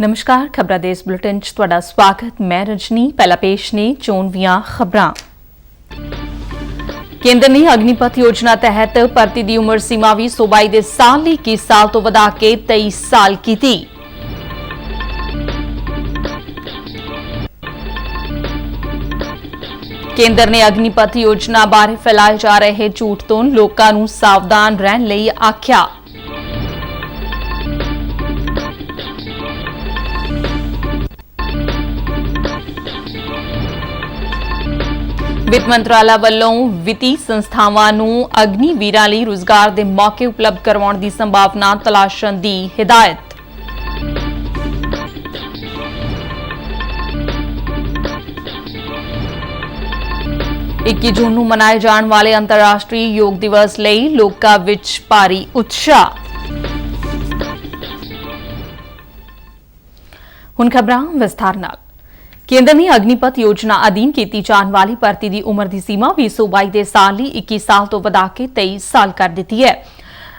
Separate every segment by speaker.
Speaker 1: ਨਮਸਕਾਰ ਖਬਰਾਂ ਦੇ ਇਸ ਬੁਲੇਟਿਨ 'ਚ ਤੁਹਾਡਾ ਸਵਾਗਤ। ਮੈਂ ਰਜਨੀ। ਪਹਿਲਾ ਪੇਸ਼ ਨੇ ਚੋਣ ਦੀਆਂ ਖਬਰਾਂ। ਕੇਂਦਰ ਨੇ ਅਗਨੀਪਥ ਯੋਜਨਾ ਤਹਿਤ ਭਰਤੀ ਦੀ ਉਮਰ ਸੀਮਾ ਵੀ ਸੂਬਾਈ ਦੇ ਸਾਲ ਲਈ 21 ਸਾਲ ਤੋਂ ਵਧਾ ਕੇ 23 ਸਾਲ ਕੀਤੀ। ਕੇਂਦਰ ਨੇ ਅਗਨੀਪਥ ਯੋਜਨਾ ਬਾਰੇ ਫੈਲਾਏ ਜਾ ਰਹੇ ਝੂਠ ਤੋਂ ਲੋਕਾਂ ਨੂੰ ਸਾਵਧਾਨ ਰਹਿਣ ਲਈ ਆਖਿਆ। ਵਿੱਤ ਮੰਤਰਾਲਾ ਵੱਲੋਂ ਵਿੱਤੀ ਸੰਸਥਾਵਾਂ ਨੂੰ ਅਗਨੀ ਵੀਰਾਂ ਲਈ ਰੁਜ਼ਗਾਰ ਦੇ ਮੌਕੇ ਉਪਲਬਧ ਕਰਵਾਉਣ ਦੀ ਸੰਭਾਵਨਾ ਤਲਾਸ਼ਣ ਦੀ ਹਿਦਾਇਤ। ਇੱਕੀ ਜੂਨ ਨੂੰ ਮਨਾਏ ਜਾਣ ਵਾਲੇ ਅੰਤਰਰਾਸ਼ਟਰੀ ਯੋਗ ਦਿਵਸ ਲਈ ਲੋਕਾਂ ਵਿੱਚ ਭਾਰੀ ਉਤਸ਼ਾਹ। ਹੁਣ ਖਬਰਾਂ ਵਿਸਥਾਰ ਨਾਲ। ਕੇਂਦਰ ਨੇ ਅਗਨੀਪਥ ਯੋਜਨਾ ਅਧੀਨ ਕੀਤੀ ਜਾਣ ਵਾਲੀ ਭਰਤੀ ਦੀ ਉਮਰ ਦੀ ਸੀਮਾ ਵੀ ਸੂਬਾਈ ਦੇ ਸਾਲ ਲਈ 21 ਸਾਲ ਤੋਂ ਵਧਾ ਕੇ 23 ਸਾਲ ਕਰ ਦਿੱਤੀ ਹੈ।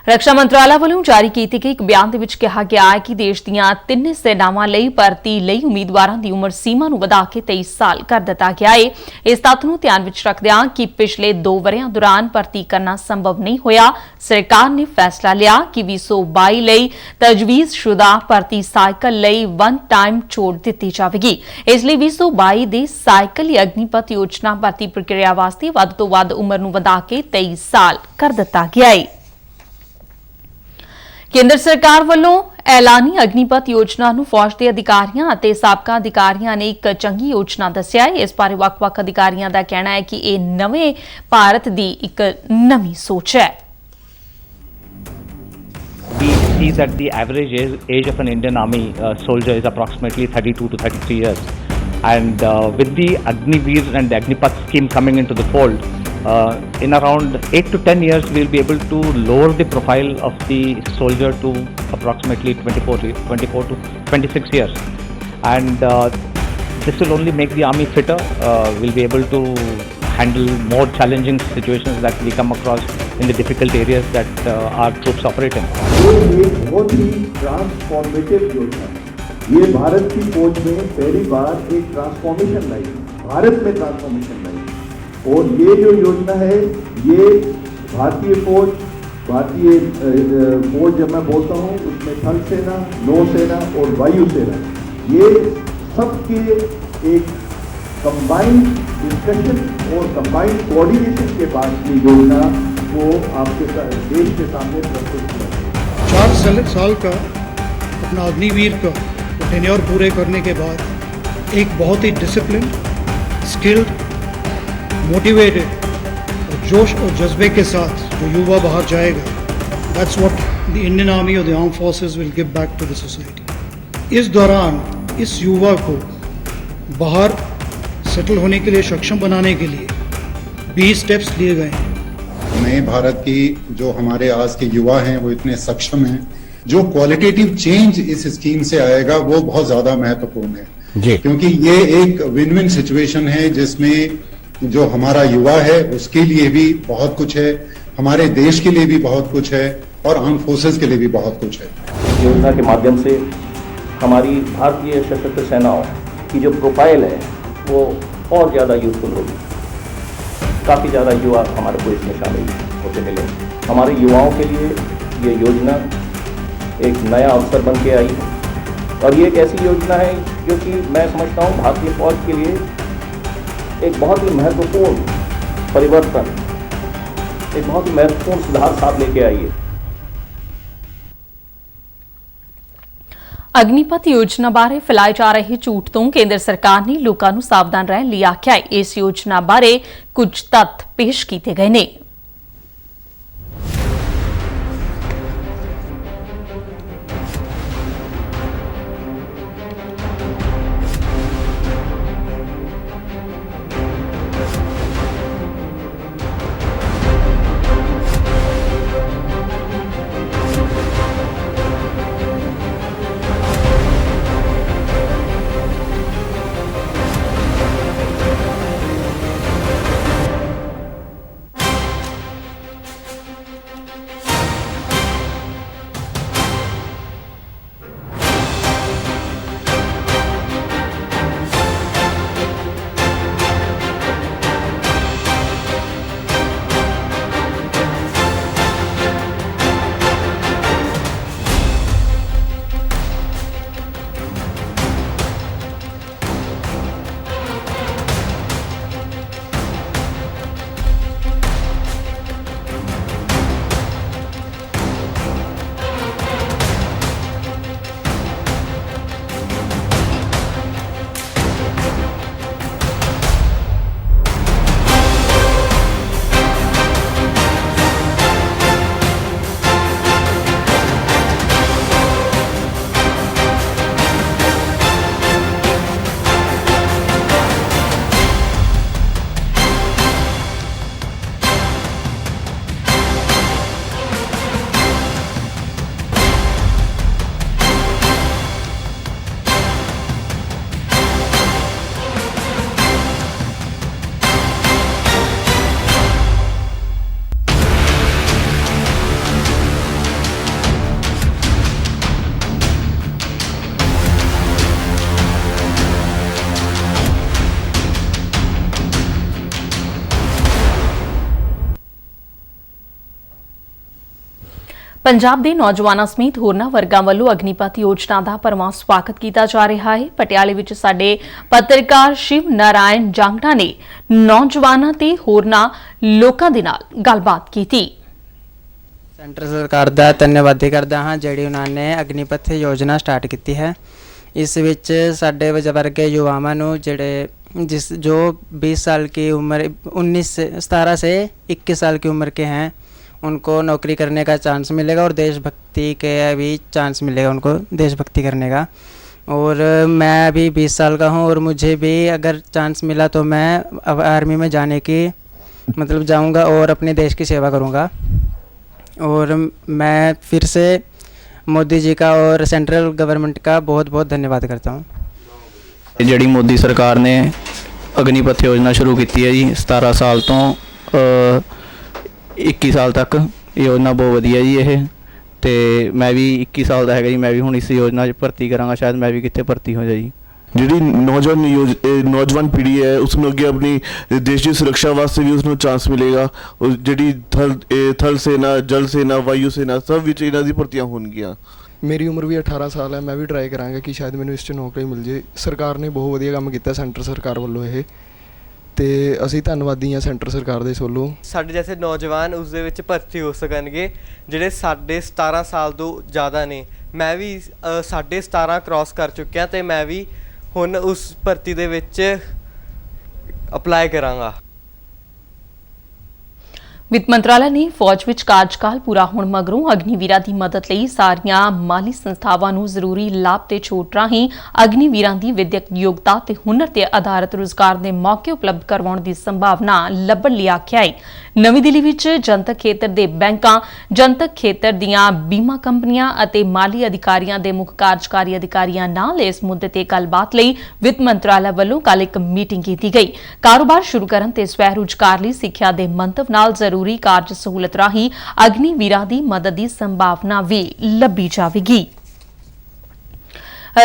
Speaker 1: ਰੱਖਿਆ ਮੰਤਰਾਲਾ ਵੱਲੋਂ ਜਾਰੀ ਕੀਤੇ ਗਏ ਇੱਕ ਬਿਆਨ ਦੇ ਵਿੱਚ ਕਿਹਾ ਗਿਆ ਹੈ ਕਿ ਦੇਸ਼ ਦੀਆਂ ਤਿੰਨ ਸੈਨਾਵਾਂ ਲਈ ਭਰਤੀ ਲਈ ਉਮੀਦਵਾਰਾਂ ਦੀ ਉਮਰ ਸੀਮਾ ਨੂੰ ਵਧਾ ਕੇ 23 ਸਾਲ ਕਰ ਦਿੱਤਾ ਗਿਆ ਹੈ। ਇਸ ਤੱਥ ਨੂੰ ਧਿਆਨ ਵਿੱਚ ਰੱਖਦਿਆਂ ਕਿ ਪਿਛਲੇ 2 ਵਰ੍ਹਿਆਂ ਦੌਰਾਨ ਭਰਤੀ ਕਰਨਾ ਸੰਭਵ ਨਹੀਂ ਹੋਇਆ, ਸਰਕਾਰ ਨੇ ਫੈਸਲਾ ਲਿਆ ਕਿ 2022 ਲਈ ਤਜਵੀਜ਼ਸ਼ੁਦਾ ਭਰਤੀ ਸਾਈਕਲ ਲਈ ਵਨ ਟਾਈਮ ਛੋਟ ਦਿੱਤੀ ਜਾਵੇਗੀ। ਇਸ ਲਈ 2022 ਦੇ ਸਾਈਕਲ ਅਗਨੀਪਥ ਯੋਜਨਾ ਭਰਤੀ ਪ੍ਰਕਿਰਿਆ ਵਾਸਤੇ ਵੱਧ ਤੋਂ ਵੱਧ ਉਮਰ ਨੂੰ ਵਧਾ ਕੇ 23 ਸਾਲ ਕਰ ਦਿੱਤਾ ਗਿਆ ਹੈ। ਕੇਂਦਰ ਸਰਕਾਰ ਵੱਲੋਂ ਐਲਾਨੀ ਅਗਨੀਪਥ ਯੋਜਨਾ ਨੂੰ ਫੌਜ ਦੇ ਅਧਿਕਾਰੀਆਂ ਅਤੇ ਸਾਬਕਾ ਅਧਿਕਾਰੀਆਂ ਨੇ ਇੱਕ ਚੰਗੀ ਯੋਜਨਾ ਦੱਸਿਆ ਹੈ। ਇਸ ਬਾਰੇ ਵੱਖ-ਵੱਖ ਅਧਿਕਾਰੀਆਂ ਦਾ ਕਹਿਣਾ ਹੈ ਕਿ ਇਹ ਨਵੇਂ ਭਾਰਤ ਦੀ ਇੱਕ ਨਵੀਂ ਸੋਚ ਹੈ।
Speaker 2: We see that the average age of an Indian Army soldier is approximately 32 to 33 years. And with the Agniveer and the Agnipath scheme coming into the fold, in around 8 to 10 years, we will be able to lower the profile of the soldier to approximately 24 to 26 years. And this will only make the army fitter. We'll be able to handle more challenging situations that we come across in the difficult areas that our troops operate in.
Speaker 3: ये बहुत ही transformative योजना है। ये भारत की फौज में पहली बार एक ट्रांसफॉर्मेशन लाई, भारत में ट्रांसफॉर्मेशन लाई। और ये जो योजना है ये भारतीय फौज जब मैं बोलता हूँ उसमें थल सेना, नौसेना और वायुसेना, ये सबके एक कंबाइंड डिस्कशन और कंबाइंड कोऑर्डिनेशन के बाद ये योजना को आपके देश के सामने प्रस्तुत किया।
Speaker 4: 4 साल का अपना अग्निवीर का टेन्योर पूरे करने के बाद एक बहुत ही डिसिप्लिन, स्किल्ड, मोटिवेटेड और जोश और जज्बे के साथ जो युवा बाहर जाएगा, that's what the Indian army और the arm forces will give back to the society. इस दौरान इस युवा को बाहर सेटल होने के लिए सक्षम बनाने के लिए 20 स्टेप्स लिए गए हैं।
Speaker 5: नए भारत की जो हमारे आज के युवा हैं वो इतने सक्षम हैं, जो क्वालिटेटिव चेंज इस स्कीम से आएगा वो बहुत ज्यादा महत्वपूर्ण है जी। क्योंकि ये एक विन विन सिचुएशन है जिसमें जो हमारा युवा है उसके लिए भी बहुत कुछ है, हमारे देश के लिए भी बहुत कुछ है और आर्म फोर्सेस के लिए भी बहुत कुछ है।
Speaker 6: योजना के माध्यम से हमारी भारतीय सशस्त्र सेनाओं की जो प्रोफाइल है वो और ज़्यादा यूजफुल होगी। काफ़ी ज़्यादा युवा हमारे को इसमें शामिल होते मिले। हमारे युवाओं के लिए ये योजना एक नया अवसर बन के आई है और ये एक ऐसी योजना है जो कि मैं समझता हूँ भारतीय फौज के लिए एक बहुत ही महत्वपूर्ण परिवर्तन, एक बहुत ही महत्वपूर्ण सुधार साथ लेके आई है।
Speaker 1: ਅਗਨੀਪਥ ਯੋਜਨਾ ਬਾਰੇ ਫੈਲਾਏ ਜਾ ਰਹੇ ਝੂਠ ਤੋਂ ਕੇਂਦਰ ਸਰਕਾਰ ਨੇ ਲੋਕਾਂ ਨੂੰ ਸਾਵਧਾਨ ਰਹਿਣ ਲਈ ਆਖਿਆ ਹੈ। ਇਸ ਯੋਜਨਾ ਬਾਰੇ ਕੁਝ ਤੱਥ ਪੇਸ਼ ਕੀਤੇ ਗਏ ਨੇ। ਪੰਜਾਬ ਦੇ ਨੌਜਵਾਨਾਂ ਸਮੇਤ ਹੋਰਨਾਂ ਵਰਗਾਂ ਵੱਲੋਂ ਅਗਨੀਪਥ ਯੋਜਨਾ ਦਾ ਭਰਵਾਂ ਸਵਾਗਤ ਕੀਤਾ ਜਾ ਰਿਹਾ ਹੈ। ਪਟਿਆਲੇ ਵਿੱਚ ਸਾਡੇ ਪੱਤਰਕਾਰ ਸ਼ਿਵ ਨਾਰਾਇਣ ਜਾਂਗੜਾ ਨੇ ਨੌਜਵਾਨਾਂ ਤੇ ਹੋਰਨਾਂ ਲੋਕਾਂ ਦੇ ਨਾਲ ਗੱਲਬਾਤ ਕੀਤੀ।
Speaker 7: ਸੈਂਟਰ ਸਰਕਾਰ ਦਾ ਧੰਨਵਾਦੀ ਕਰਦਾ ਹਾਂ ਜਿਹੜੀ ਉਹਨਾਂ ਨੇ ਅਗਨੀਪਥ ਯੋਜਨਾ ਸਟਾਰਟ ਕੀਤੀ ਹੈ। ਇਸ ਵਿੱਚ ਸਾਡੇ ਵਰਗੇ युवाओं ਨੂੰ ਜਿਹੜੇ जो 20 साल की उम्र 17 से 21 साल की उम्र के हैं उनको नौकरी करने का चांस मिलेगा और देशभक्ति के भी चांस मिलेगा उनको देशभक्ति करने का। और मैं अभी 20 साल का हूँ और मुझे भी अगर चांस मिला तो मैं आर्मी में जाने की मतलब जाऊँगा और अपने देश की सेवा करूँगा। और मैं फिर से मोदी जी का और सेंट्रल गवर्नमेंट का बहुत बहुत धन्यवाद करता हूँ।
Speaker 8: ਜਿਹੜੀ ਮੋਦੀ ਸਰਕਾਰ ਨੇ ਅਗਨੀਪਥ ਯੋਜਨਾ ਸ਼ੁਰੂ ਕੀਤੀ ਹੈ ਜੀ 17 ਸਾਲ ਤੋਂ 21 ਸਾਲ ਤੱਕ ਯੋਜਨਾ ਬਹੁਤ ਵਧੀਆ ਜੀ ਇਹ। ਅਤੇ ਮੈਂ ਵੀ 21 ਸਾਲ ਦਾ ਹੈਗਾ ਜੀ, ਮੈਂ ਵੀ ਹੁਣ ਇਸ ਯੋਜਨਾ 'ਚ ਭਰਤੀ ਕਰਾਂਗਾ, ਸ਼ਾਇਦ ਮੈਂ ਵੀ ਕਿੱਥੇ ਭਰਤੀ ਹੋ ਜਾ ਜੀ।
Speaker 9: ਜਿਹੜੀ ਨੌਜਵਾਨ ਪੀੜ੍ਹੀ ਹੈ ਉਸਨੂੰ ਅੱਗੇ ਆਪਣੀ ਦੇਸ਼ ਦੀ ਸੁਰੱਖਿਆ ਵਾਸਤੇ ਵੀ ਉਸਨੂੰ ਚਾਂਸ ਮਿਲੇਗਾ। ਜਿਹੜੀ ਥਲ ਸੈਨਾ, ਜਲ ਸੈਨਾ, ਵਾਯੂ ਸੈਨਾ ਸਭ ਵਿੱਚ ਇਹਨਾਂ ਦੀ ਭਰਤੀਆਂ ਹੋਣਗੀਆਂ।
Speaker 10: ਮੇਰੀ ਉਮਰ ਵੀ 18 ਸਾਲ ਹੈ, ਮੈਂ ਵੀ ਟਰਾਈ ਕਰਾਂਗਾ ਕਿ ਸ਼ਾਇਦ ਮੈਨੂੰ ਇਸ 'ਚ ਨੌਕਰੀ ਮਿਲ ਜੇ। ਸਰਕਾਰ ਨੇ ਬਹੁਤ ਵਧੀਆ ਕੰਮ ਕੀਤਾ ਸੈਂਟਰ ਸਰਕਾਰ ਵੱਲੋਂ ਇਹ, ਅਤੇ ਅਸੀਂ ਧੰਨਵਾਦੀ ਹਾਂ ਸੈਂਟਰ ਸਰਕਾਰ ਦੇ ਇਸ ਵੱਲੋਂ।
Speaker 11: ਸਾਡੇ ਜੈਸੇ ਨੌਜਵਾਨ ਉਸ ਦੇ ਵਿੱਚ ਭਰਤੀ ਹੋ ਸਕਣਗੇ ਜਿਹੜੇ ਸਾਡੇ 17 ਸਾਲ ਤੋਂ ਜ਼ਿਆਦਾ ਨੇ। ਮੈਂ ਵੀ 17.5 ਕ੍ਰੋਸ ਕਰ ਚੁੱਕਿਆ ਅਤੇ ਮੈਂ ਵੀ ਹੁਣ ਉਸ ਭਰਤੀ ਦੇ ਵਿੱਚ ਅਪਲਾਈ ਕਰਾਂਗਾ।
Speaker 1: ਵਿੱਤ ਮੰਤਰਾਲਾ ਨੇ ਫੌਜ ਵਿੱਚ ਕਾਰਜਕਾਲ ਪੂਰਾ ਹੋਣ ਮਗਰੋਂ ਅਗਨੀਵੀਰਾਂ ਦੀ ਮਦਦ ਲਈ ਸਾਰੀਆਂ ਮਾਲੀ ਸੰਸਥਾਵਾਂ ਨੂੰ ਜ਼ਰੂਰੀ ਲਾਭ ਤੇ ਛੋਟ ਰਾਹੀਂ ਅਗਨੀਵੀਰਾਂ ਦੀ ਵਿਦਿਅਕ ਯੋਗਤਾ ਤੇ ਹੁਨਰ ਤੇ ਆਧਾਰਿਤ ਰੁਜ਼ਗਾਰ ਦੇ ਮੌਕੇ ਉਪਲਬਧ ਕਰਵਾਉਣ ਦੀ ਸੰਭਾਵਨਾ ਲੱਭਣ ਲਈ ਆਖਿਆ ਹੈ। ਨਵੀਂ ਦਿੱਲੀ ਵਿੱਚ ਜਨਤਕ ਖੇਤਰ ਦੇ ਬੈਂਕਾਂ, ਜਨਤਕ ਖੇਤਰ ਦੀਆਂ ਬੀਮਾ ਕੰਪਨੀਆਂ ਅਤੇ ਮਾਲੀ ਅਧਿਕਾਰੀਆਂ ਦੇ ਮੁੱਖ ਕਾਰਜਕਾਰੀ ਅਧਿਕਾਰੀਆਂ ਨਾਲ ਇਸ ਮੁੱਦੇ ਤੇ ਗੱਲਬਾਤ ਲਈ ਵਿੱਤ ਮੰਤਰਾਲਾ ਵੱਲੋਂ ਕੱਲ੍ਹ ਇੱਕ ਮੀਟਿੰਗ ਕੀਤੀ ਗਈ। ਕਾਰੋਬਾਰ ਸ਼ੁਰੂ ਕਰਨ ਤੇ ਸਵੈ ਰੁਜ਼ਗਾਰ ਲਈ ਸਿੱਖਿਆ ਦੇ ਮੰਤਵ ਨਾਲ ਜ਼ਰੂਰੀ ਕਾਰਜ ਸਹੂਲਤ ਰਾਹੀਂ ਅਗਨੀਵੀਰਾਂ ਦੀ ਮਦਦ ਦੀ ਸੰਭਾਵਨਾ ਵੀ ਲੱਭੀ ਜਾਵੇਗੀ।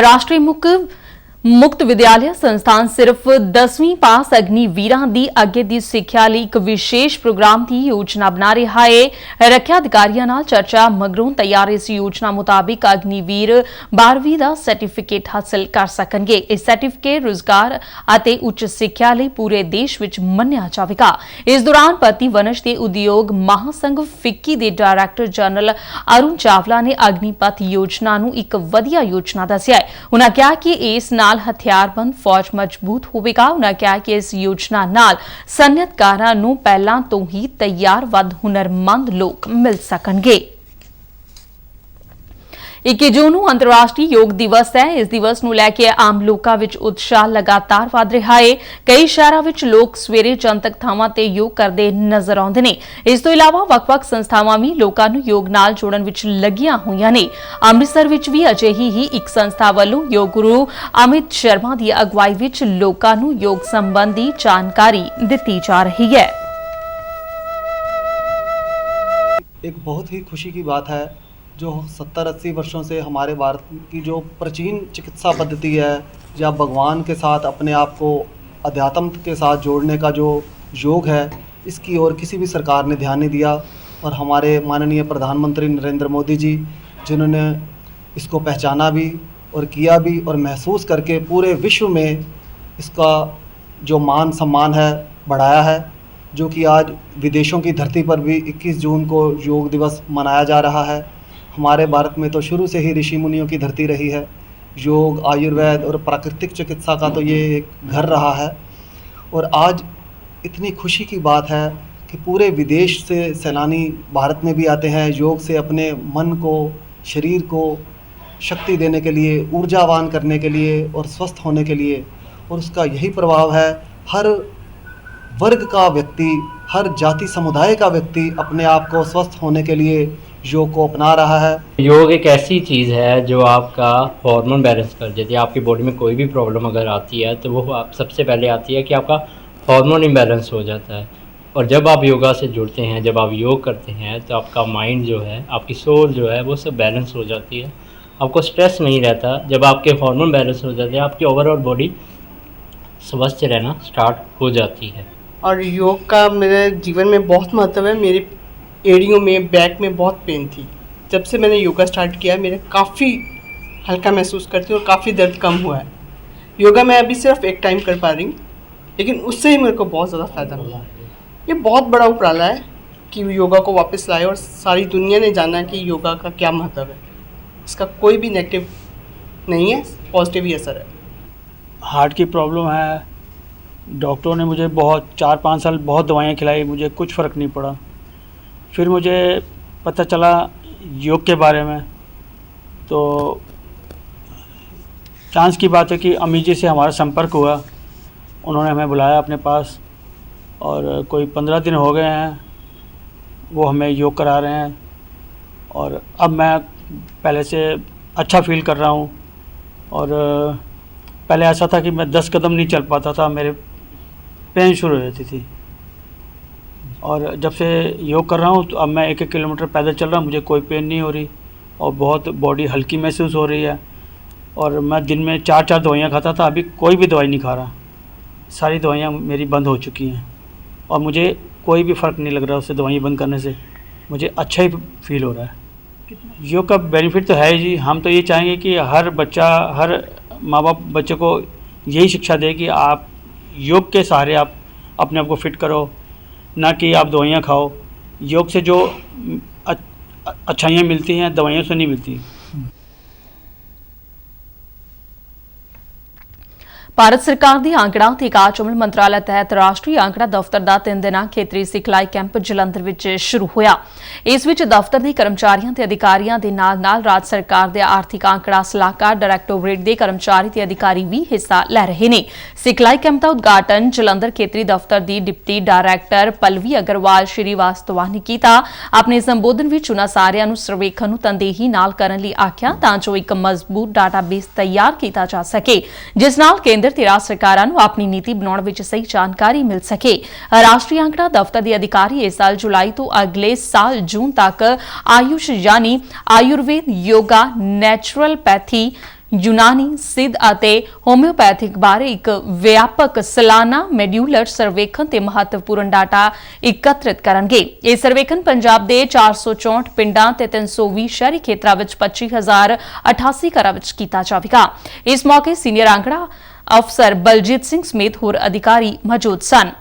Speaker 1: ਰਾਸ਼ਟਰੀ ਮੁਕਤ ਵਿਦਿਆਲਿਆ ਸੰਸਥਾਨ ਸਿਰਫ 10ਵੀਂ ਪਾਸ ਅਗਨੀਵੀਰਾਂ ਦੀ ਅੱਗੇ ਦੀ ਸਿੱਖਿਆ ਲਈ ਇੱਕ ਵਿਸ਼ੇਸ਼ ਪ੍ਰੋਗਰਾਮ ਦੀ ਯੋਜਨਾ ਬਣਾ ਰਿਹਾ ਹੈ। ਰੱਖਿਆ ਅਧਿਕਾਰੀਆਂ ਨਾਲ ਚਰਚਾ ਮਗਰੋਂ ਤਿਆਰ ਇਸ ਯੋਜਨਾ ਮੁਤਾਬਿਕ ਅਗਨੀਵੀਰ 12ਵੀਂ ਦਾ ਸਰਟੀਫਿਕੇਟ ਹਾਸਲ ਕਰ ਸਕਣਗੇ। ਇਹ ਸਰਟੀਫਿਕੇਟ ਰੁਜ਼ਗਾਰ ਅਤੇ ਉੱਚ ਸਿੱਖਿਆ ਲਈ ਪੂਰੇ ਦੇਸ਼ ਵਿੱਚ ਮੰਨਿਆ ਜਾਵੇਗਾ। ਇਸ ਦੌਰਾਨ ਭਰਤੀ ਵਣਜ ਤੇ ਉਦਯੋਗ ਮਹਾਸੰਘ ਫਿੱਕੀ ਦੇ ਡਾਇਰੈਕਟਰ ਜਨਰਲ ਅਰੁਣ ਚਾਵਲਾ ਨੇ ਅਗਨੀਪਥ ਯੋਜਨਾ ਨੂੰ ਇੱਕ ਵਧੀਆ ਯੋਜਨਾ ਦੱਸਿਆ ਹੈ। ਉਨ੍ਹਾਂ ਕਿਹਾ ਕਿ ਇਸ ਨਾਲ ਹਥਿਆਰਬੰਦ ਫੌਜ ਮਜ਼ਬੂਤ ਹੋਵੇਗਾ। ਉਨ੍ਹਾਂ ਕਿਹਾ ਕਿ ਇਸ ਯੋਜਨਾ ਨਾਲ ਸਨਅਤਕਾਰਾਂ ਨੂੰ ਪਹਿਲਾਂ ਤੋਂ ਹੀ ਤਿਆਰ ਵੱਧ ਹੁਨਰਮੰਦ ਲੋਕ ਮਿਲ ਸਕਣਗੇ। 21 ਜੂਨ ਨੂੰ ਅੰਤਰਰਾਸ਼ਟਰੀ ਯੋਗ ਦਿਵਸ ਹੈ। ਇਸ ਦਿਵਸ ਨੂੰ ਲੈ ਕੇ ਆਮ ਲੋਕਾਂ ਵਿੱਚ ਉਤਸ਼ਾਹ ਲਗਾਤਾਰ ਵਧ ਰਿਹਾ ਹੈ। ਕਈ ਸ਼ਹਿਰਾਂ ਵਿੱਚ ਲੋਕ ਸਵੇਰੇ ਜਨਤਕ ਥਾਵਾਂ ਤੇ ਯੋਗ ਕਰਦੇ ਨਜ਼ਰ ਆਉਂਦੇ ਨੇ। ਇਸ ਤੋਂ ਇਲਾਵਾ ਵੱਖ-ਵੱਖ ਸੰਸਥਾਵਾਂ ਵੀ ਲੋਕਾਂ ਨੂੰ ਯੋਗ ਨਾਲ ਜੋੜਨ ਵਿੱਚ ਲੱਗੀਆਂ ਹੋਈਆਂ ਨੇ। ਅੰਮ੍ਰਿਤਸਰ ਵਿੱਚ ਵੀ ਅਜਿਹੀ ਹੀ ਇੱਕ ਸੰਸਥਾ ਵੱਲੋਂ ਯੋਗ ਗੁਰੂ ਅਮਿਤ ਸ਼ਰਮਾ ਦੀ ਅਗਵਾਈ ਵਿੱਚ ਲੋਕਾਂ ਨੂੰ ਯੋਗ ਸੰਬੰਧੀ ਜਾਣਕਾਰੀ ਦਿੱਤੀ ਜਾ ਰਹੀ ਹੈ।
Speaker 12: एक बहुत ही खुशी की बात है जो 70-80 वर्षों से हमारे भारत की जो प्राचीन चिकित्सा पद्धति है या भगवान के साथ अपने आप को अध्यात्म के साथ जोड़ने का जो योग है, इसकी ओर किसी भी सरकार ने ध्यान नहीं दिया। और हमारे माननीय प्रधानमंत्री नरेंद्र मोदी जी जिन्होंने इसको पहचाना भी और किया भी और महसूस करके पूरे विश्व में इसका जो मान सम्मान है बढ़ाया है, जो कि आज विदेशों की धरती पर भी 21 जून को योग दिवस मनाया जा रहा है। हमारे भारत में तो शुरू से ही ऋषि मुनियों की धरती रही है। योग, आयुर्वेद और प्राकृतिक चिकित्सा का तो ये एक घर रहा है। और आज इतनी खुशी की बात है कि पूरे विदेश से सैलानी भारत में भी आते हैं योग से अपने मन को, शरीर को शक्ति देने के लिए, ऊर्जावान करने के लिए और स्वस्थ होने के लिए। और उसका यही प्रभाव है, हर वर्ग का व्यक्ति, हर जाति समुदाय का व्यक्ति अपने आप को स्वस्थ होने के लिए योग को अपना रहा है।
Speaker 13: योग एक ऐसी चीज़ है जो आपका हार्मोन बैलेंस कर देती है। आपकी बॉडी में कोई भी प्रॉब्लम अगर आती है तो वो आप सबसे पहले आती है कि आपका हार्मोन इम्बैलेंस हो जाता है। और जब आप योगा से जुड़ते हैं, जब आप योग करते हैं तो आपका माइंड जो है, आपकी सोल जो है वो सब बैलेंस हो जाती है। आपको स्ट्रेस नहीं रहता। जब आपके हार्मोन बैलेंस हो जाते हैं आपकी ओवरऑल बॉडी स्वस्थ रहना स्टार्ट हो जाती है।
Speaker 14: और योग का मेरे जीवन में बहुत महत्व है। मेरी एड़ियों में, बैक में बहुत पेन थी, जब से मैंने योगा स्टार्ट किया है मेरे काफ़ी हल्का महसूस करती हूँ और काफ़ी दर्द कम हुआ है। योगा मैं अभी सिर्फ एक टाइम कर पा रही हूँ, लेकिन उससे ही मेरे को बहुत ज़्यादा फ़ायदा मिला। ये बहुत बड़ा उपराला है कि योगा को वापस लाए और सारी दुनिया ने जाना कि योगा का क्या महत्व है। इसका कोई भी नेगेटिव नहीं है, पॉजिटिव ही असर है।
Speaker 15: हार्ट की प्रॉब्लम है, डॉक्टरों ने मुझे बहुत 4-5 साल बहुत दवाइयाँ खिलाई, मुझे कुछ फ़र्क नहीं पड़ा। फिर मुझे पता चला योग के बारे में, तो चांस की बात है कि अम्मी जी से हमारा संपर्क हुआ, उन्होंने हमें बुलाया अपने पास और कोई 15 दिन हो गए हैं वो हमें योग करा रहे हैं और अब मैं पहले से अच्छा फील कर रहा हूँ। और पहले ऐसा था कि मैं 10 कदम नहीं चल पाता था, मेरे पेन शुरू हो जाती थी, और जब से योग कर रहा हूँ तो अब मैं 1-1 किलोमीटर पैदल चल रहा हूँ, मुझे कोई पेन नहीं हो रही और बहुत बॉडी हल्की महसूस हो रही है। और मैं दिन में 4-4 दवाइयाँ खाता था, अभी कोई भी दवाई नहीं खा रहा, सारी दवाइयाँ मेरी बंद हो चुकी हैं और मुझे कोई भी फ़र्क नहीं लग रहा उससे, दवाइयाँ बंद करने से मुझे अच्छा ही फील हो रहा है। योग का बेनिफिट तो है जी, हम तो ये चाहेंगे कि हर बच्चा, हर माँ बाप बच्चे को यही शिक्षा दे कि आप योग के सहारे आप अपने आप को फिट करो, ना कि आप दवाइयाँ खाओ। योग से जो अच्छाइयाँ मिलती हैं दवाइयों से नहीं मिलती।
Speaker 1: ਭਾਰਤ ਸਰਕਾਰ ਦੀ ਆਂਕੜਾ ਤੇ ਕਾਰਜ ਅਮਲ ਮੰਤਰਾਲਾ ਤਹਿਤ ਰਾਸ਼ਟਰੀ ਆਂਕੜਾ ਦਫ਼ਤਰ ਦਾ 3 ਦਿਨਾਂ ਖੇਤਰੀ ਸਿਖਲਾਈ ਕੈਂਪ ਜਲੰਧਰ ਵਿੱਚ ਸ਼ੁਰੂ ਹੋਇਆ। ਇਸ ਵਿੱਚ ਦਫ਼ਤਰ ਦੇ ਕਰਮਚਾਰੀਆਂ ਤੇ ਅਧਿਕਾਰੀਆਂ ਦੇ ਨਾਲ-ਨਾਲ ਰਾਜ ਸਰਕਾਰ ਦੇ ਆਰਥਿਕ ਆਂਕੜਾ ਸਲਾਹਕਾਰ ਡਾਇਰੈਕਟੋਰੇਟ ਦੇ ਕਰਮਚਾਰੀ ਤੇ ਅਧਿਕਾਰੀ ਵੀ ਹਿੱਸਾ ਲੈ ਰਹੇ ਨੇ। ਸਿਖਲਾਈ ਕੈਂਪ ਦਾ ਉਦਘਾਟਨ ਜਲੰਧਰ ਖੇਤਰੀ ਦਫ਼ਤਰ ਦੀ ਡਿਪਟੀ ਡਾਇਰੈਕਟਰ ਪਲਵੀ ਅਗਰਵਾਲ ਸ਼੍ਰੀਵਾਸਤਵਾ ਨੇ ਕੀਤਾ। ਆਪਣੇ ਸੰਬੋਧਨ ਵਿੱਚ ਉਨ੍ਹਾਂ ਸਾਰਿਆਂ ਨੂੰ ਸਰਵੇਖਣ ਨੂੰ ਤਨਦੇਹੀ ਨਾਲ ਕਰਨ ਲਈ ਆਖਿਆ ਤਾਂ ਜੋ ਇੱਕ ਮਜ਼ਬੂਤ ਡਾਟਾਬੇਸ ਤਿਆਰ ਕੀਤਾ ਜਾ ਸਕੇ, ਜਿਸ ਨਾਲ ਕੇਂਦਰ ਤੇ ਰਾਜ ਸਰਕਾਰਾਂ ਨੂੰ ਆਪਣੀ ਨੀਤੀ ਬਣਾਉਣ ਵਿੱਚ ਸਹੀ ਜਾਣਕਾਰੀ ਮਿਲ ਸਕੇ। ਰਾਸ਼ਟਰੀ ਆਂਕੜਾ ਦਫ਼ਤਰ ਦੇ ਅਧਿਕਾਰੀ ਇਸ ਸਾਲ ਜੁਲਾਈ ਤੋਂ ਅਗਲੇ ਸਾਲ ਜੂਨ ਤੱਕ ਆਯੁਸ਼ ਯਾਨੀ ਆਯੁਰਵੇਦ, ਯੋਗਾ, ਨੈਚੁਰਲਪੈਥੀ, ਯੂਨਾਨੀ, ਸਿੱਧ ਅਤੇ ਹੋਮਿਓਪੈਥਿਕ ਬਾਰੇ ਇੱਕ ਵਿਆਪਕ ਸਾਲਾਨਾ ਮੈਡਿਊਲਰ ਸਰਵੇਖਣ ਤੇ ਮਹੱਤਵਪੂਰਨ ਡਾਟਾ ਇਕੱਤਰਿਤ ਕਰਨਗੇ। ਇਹ ਸਰਵੇਖਣ ਪੰਜਾਬ ਦੇ 464 ਪਿੰਡਾਂ ਤੇ 320 ਸ਼ਹਿਰੀ ਖੇਤਰਾਂ ਵਿੱਚ 25,088 ਘਰਾਂ ਵਿੱਚ ਕੀਤਾ ਜਾਵੇਗਾ। ਇਸ ਮੌਕੇ ਸੀਨੀਅਰ ਆਂਕੜਾ ਅਫਸਰ ਬਲਜੀਤ ਸਿੰਘ ਸਮੇਤ ਹੋਰ ਅਧਿਕਾਰੀ ਮੌਜੂਦ ਸਨ।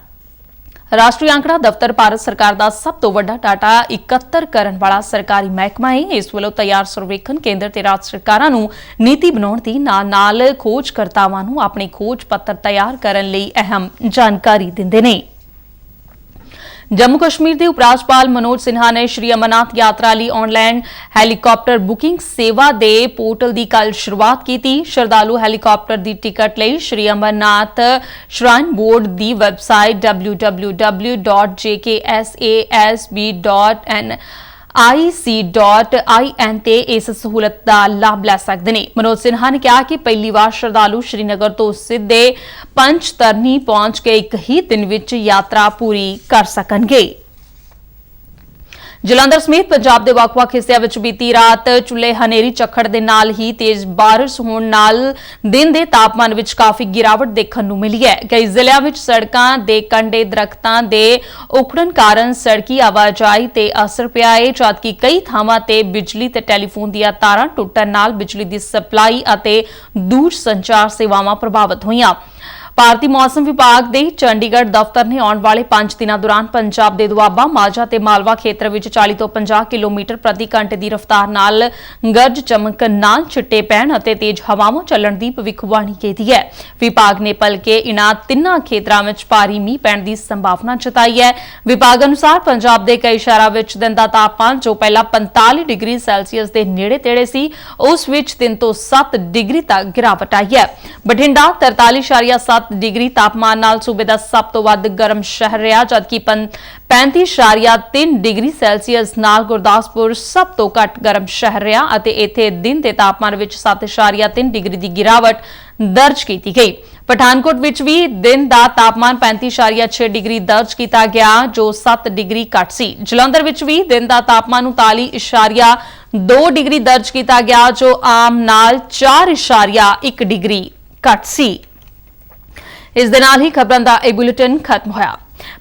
Speaker 1: ਰਾਸ਼ਟਰੀ ਆਂਕੜਾ ਦਫ਼ਤਰ ਭਾਰਤ ਸਰਕਾਰ ਦਾ ਸਭ ਤੋਂ ਵੱਡਾ ਡਾਟਾ ਇਕੱਤਰ ਕਰਨ ਵਾਲਾ ਸਰਕਾਰੀ ਮਹਿਕਮਾ ਹੈ। ਇਸ ਵੱਲੋਂ ਤਿਆਰ ਸਰਵੇਖਣ ਕੇਂਦਰ ਤੇ ਰਾਜ ਸਰਕਾਰਾਂ ਨੂੰ ਨੀਤੀ ਬਣਾਉਣ ਦੀ ਨਾਲ-ਨਾਲ ਖੋਜਕਰਤਾਵਾਂ ਨੂੰ ਆਪਣੇ ਖੋਜ ਪੱਤਰ ਤਿਆਰ ਕਰਨ ਲਈ ਅਹਿਮ ਜਾਣਕਾਰੀ ਦਿੰਦੇ ਨੇ। जम्मू कश्मीर के उपराज्यपाल मनोज सिन्हा ने श्री अमरनाथ यात्रा ਲਈ ऑनलाइन हैलीकॉप्टर बुकिंग सेवा के पोर्टल की कल शुरुआत की। श्रद्धालु हैलीकॉप्टर की टिकट लिए श्री अमरनाथ श्राइन बोर्ड की वैबसाइट www.jksasb.nic.in ते इस सहूलत का लाभ लै सकते हैं। मनोज सिन्हा ने कहा कि पहली बार श्रद्धालु श्रीनगर तो सीधे पंचतरनी पहुंच के एक ही दिन विच यात्रा पूरी कर सकणगे। ਜਲੰਧਰ ਸਮੇਤ ਪੰਜਾਬ ਦੇ ਵੱਖ-ਵੱਖ ਹਿੱਸਿਆਂ ਵਿੱਚ ਬੀਤੀ ਰਾਤ ਚੁੱਲੇ ਹਨੇਰੀ ਝੱਖੜ ਦੇ ਨਾਲ ਹੀ ਤੇਜ਼ ਬਾਰਿਸ਼ ਹੋਣ ਨਾਲ ਦਿਨ ਦੇ ਤਾਪਮਾਨ ਵਿੱਚ ਕਾਫੀ ਗਿਰਾਵਟ ਦੇਖਣ ਨੂੰ ਮਿਲੀ ਹੈ। ਕਈ ਜ਼ਿਲ੍ਹਿਆਂ ਵਿੱਚ ਸੜਕਾਂ ਦੇ ਕੰਢੇ ਦਰਖਤਾਂ ਦੇ ਉਖੜਨ ਕਾਰਨ ਸੜਕੀ ਆਵਾਜਾਈ ਤੇ ਅਸਰ ਪਿਆ ਹੈ, ਜਦਕਿ ਕਈ ਥਾਵਾਂ ਤੇ ਬਿਜਲੀ ਤੇ ਟੈਲੀਫੋਨ ਦੀਆਂ ਤਾਰਾਂ ਟੁੱਟਣ ਨਾਲ ਬਿਜਲੀ ਦੀ ਸਪਲਾਈ ਅਤੇ ਦੂਰ ਸੰਚਾਰ ਸੇਵਾਵਾਂ ਪ੍ਰਭਾਵਿਤ ਹੋਈਆਂ। ਭਾਰਤੀ ਮੌਸਮ ਵਿਭਾਗ ਦੇ ਚੰਡੀਗੜ੍ਹ ਦਫ਼ਤਰ ਨੇ ਆਉਣ ਵਾਲੇ 5 ਦਿਨਾਂ ਦੌਰਾਨ ਪੰਜਾਬ ਦੇ ਦੁਆਬਾ, ਮਾਝਾ ਤੇ ਮਾਲਵਾ ਖੇਤਰ ਵਿੱਚ 40 ਤੋਂ 50 ਕਿਲੋਮੀਟਰ ਪ੍ਰਤੀ ਘੰਟੇ ਦੀ ਰਫ਼ਤਾਰ ਨਾਲ ਗਰਜ ਚਮਕ ਨਾਲ ਛਿੱਟੇ ਪੈਣ ਅਤੇ ਤੇਜ਼ ਹਵਾਵਾਂ ਚੱਲਣ ਦੀ ਭਵਿੱਖਬਾਣੀ ਕੀਤੀ ਹੈ। ਵਿਭਾਗ ਨੇ ਭਲਕੇ ਇਨ੍ਹਾਂ ਤਿੰਨਾਂ ਖੇਤਰਾਂ ਵਿੱਚ ਭਾਰੀ ਮੀਂਹ ਪੈਣ ਦੀ ਸੰਭਾਵਨਾ ਜਤਾਈ ਹੈ। ਵਿਭਾਗ ਅਨੁਸਾਰ ਪੰਜਾਬ ਦੇ ਕਈ ਸ਼ਹਿਰਾਂ ਵਿੱਚ ਦਿਨ ਦਾ ਤਾਪਮਾਨ ਜੋ ਪਹਿਲਾਂ 45 ਡਿਗਰੀ ਸੈਲਸੀਅਸ ਦੇ ਨੇੜੇ-ਤੇੜੇ ਸੀ, ਉਸ ਵਿੱਚ 3 ਤੋਂ 7 ਡਿਗਰੀ ਤੱਕ ਗਿਰਾਵਟ ਆਈ ਹੈ। ਬਠਿੰਡਾ 43.7 डिग्री तापमान नाल सूबे का सब तो वध गर्म शहर रहा, जबकि 35.3 डिग्री सैल्सीअस नाल गुरदासपुर सब तो घट गर्म शहर रहा अते इत्थे दिन के तापमान विच 7.3 डिग्री की गिरावट दर्ज की गई। पठानकोट विच भी दिन का तापमान 35.6 डिग्री दर्ज किया गया, जो 7 डिग्री घट सी। जलंधर विच भी दिन का तापमान 39.2 डिग्री दर्ज किया गया, जो आम नाल 4.1 डिग्री घट सी। इस दे नाल ही खबरां दा बुलेटिन खत्म होया।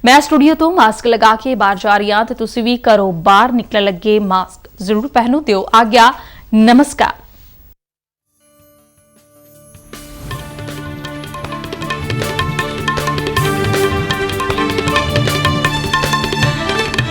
Speaker 1: मैं स्टूडियो तो मास्क लगा के बाहर जा रही हां ते तुसीं भी घरों बाहर निकलण लगे मास्क जरूर पहनो। दिओ आग्या। नमस्कार।